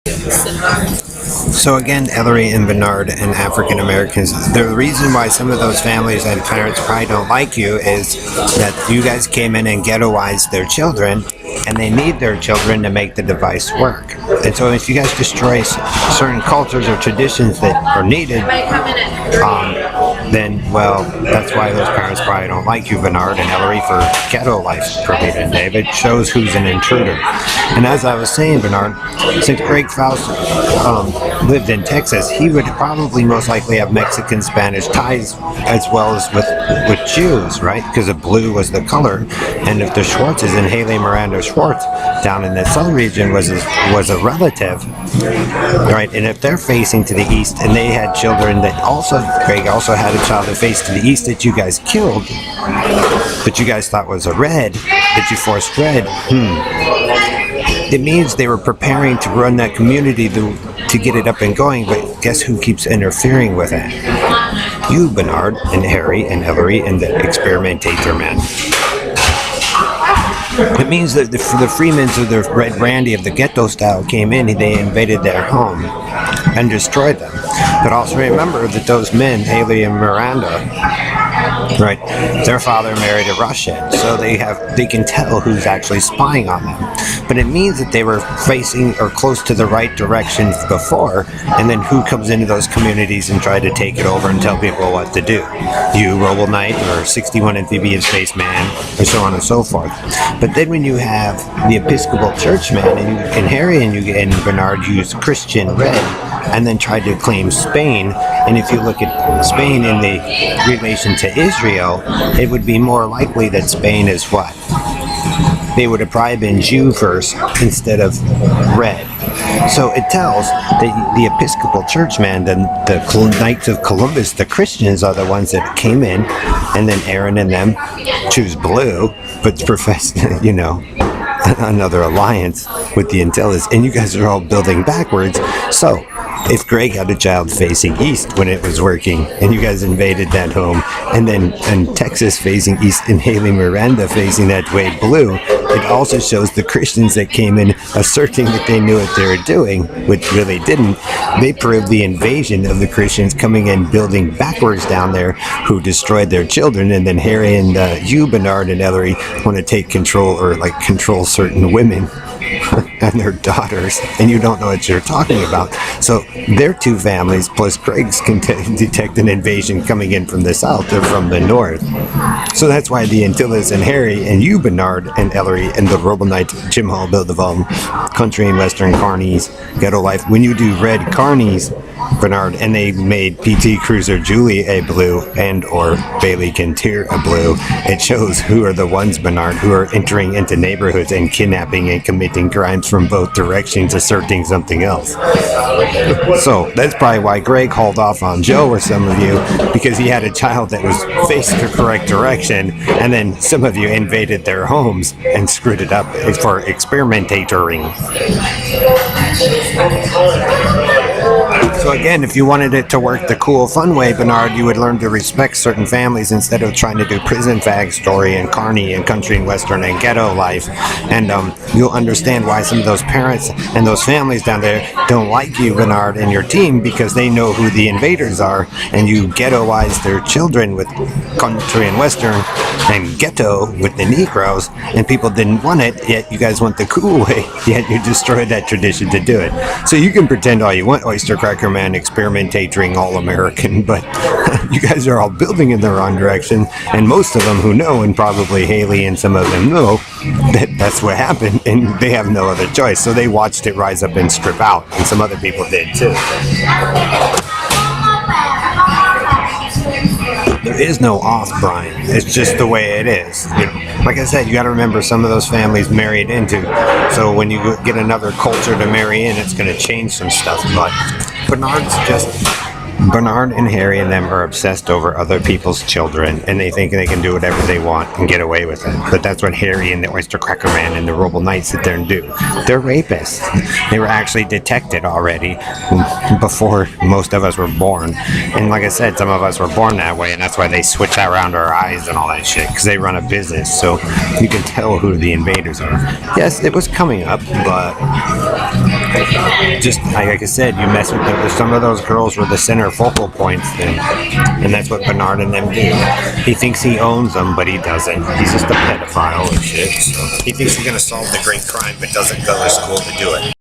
So again, Ellery and Bernard and African Americans, the reason why some of those families and parents probably don't like you is that you guys came in and ghettoized their children, and they need their children to make the device work. And so if you guys destroy certain cultures or traditions that are needed, then, well, that's why those parents probably don't like you, Bernard and Ellery, for ghetto life forbidden. David shows who's an intruder. And as I was saying, Bernard, since Greg Faust lived in Texas, he would probably most likely have Mexican-Spanish ties as well as with Jews, right? Because the blue was the color. And if the Schwartzes and Haley Miranda Schwartz down in the southern region was a relative, right? And if they're facing to the east and they had children that also, Greg also had a child that faced to the east that you guys killed, that you guys thought was a red, that you forced red, it means they were preparing to run that community to get it up and going, but guess who keeps interfering with it? You, Bernard, and Harry, and Ellery, and the experimentator man. It means that the Freemans of the Red Randy of the ghetto style came in, they invaded their home and destroyed them. But also remember that those men, Haley and Miranda, right, their father married a Russian, so they can tell who's actually spying on them. But it means that they were facing or close to the right direction before, and then who comes into those communities and try to take it over and tell people what to do? You, Roble Knight, or 61 Amphibian Spaceman, or so on and so forth. But then when you have the Episcopal Churchman, and Harry and Bernard use Christian red, and then tried to claim Spain, and if you look at Spain in the relation to Israel, it would be more likely that Spain is what? They would have probably been Jew first instead of red. So it tells that the Episcopal Churchman, the Knights of Columbus, the Christians are the ones that came in, and then Aaron and them choose blue, but profess, another alliance with the Antilles, and you guys are all building backwards. So if Greg had a child facing east when it was working, and you guys invaded that home, and Texas facing east and Haley Miranda facing that way blue, it also shows the Christians that came in asserting that they knew what they were doing, which really didn't. They proved the invasion of the Christians coming in, building backwards down there, who destroyed their children, and then Harry and you, Bernard and Ellery, want to take control or control certain women and their daughters, and you don't know what you're talking about. So their two families plus Greg's can detect an invasion coming in from the south or from the north. So that's why the Antilles and Harry and you, Bernard and Ellery, and the Roble Knight, Jim Hall, Bill DeValm, Country and Western Carnies, Ghetto Life. When you do red Carnies, Bernard, and they made PT Cruiser Julie a blue and or Bailey Kintier a blue, it shows who are the ones, Bernard, who are entering into neighborhoods and kidnapping and committing crimes from both directions, asserting something else. So that's probably why Greg hauled off on Joe or some of you, because he had a child that was facing the correct direction, and then some of you invaded their homes and screwed it up for experimentating. So again, if you wanted it to work the cool, fun way, Bernard, you would learn to respect certain families instead of trying to do prison fag story and carny and country and western and ghetto life. And you'll understand why some of those parents and those families down there don't like you, Bernard, and your team, because they know who the invaders are, and you ghettoize their children with country and western and ghetto with the Negroes, and people didn't want it, yet you guys want the cool way, yet you destroyed that tradition to do it. So you can pretend all you want, Oyster Cracker Man, experimentating all-American, but you guys are all building in the wrong direction, and most of them who know, and probably Haley and some of them know, that that's what happened, and they have no other choice. So they watched it rise up and strip out, and some other people did too. There is no off, Brian. It's just the way it is. Like I said, you got to remember some of those families married into. So when you get another culture to marry in, it's going to change some stuff. But Bernard and Harry and them are obsessed over other people's children, and they think they can do whatever they want and get away with it. But that's what Harry and the Oyster Cracker Man and the Roble Knights sit there and do. They're rapists. They were actually detected already before most of us were born. And like I said, some of us were born that way, and that's why they switch around our eyes and all that shit, because they run a business, so you can tell who the invaders are. Yes, it was coming up, but just like I said, you mess with them. Some of those girls were the center focal points then, and that's what Bernard and them do. He thinks he owns them, but he doesn't. He's just a pedophile and shit. So he thinks he's gonna solve the great crime, but doesn't go to school to do it.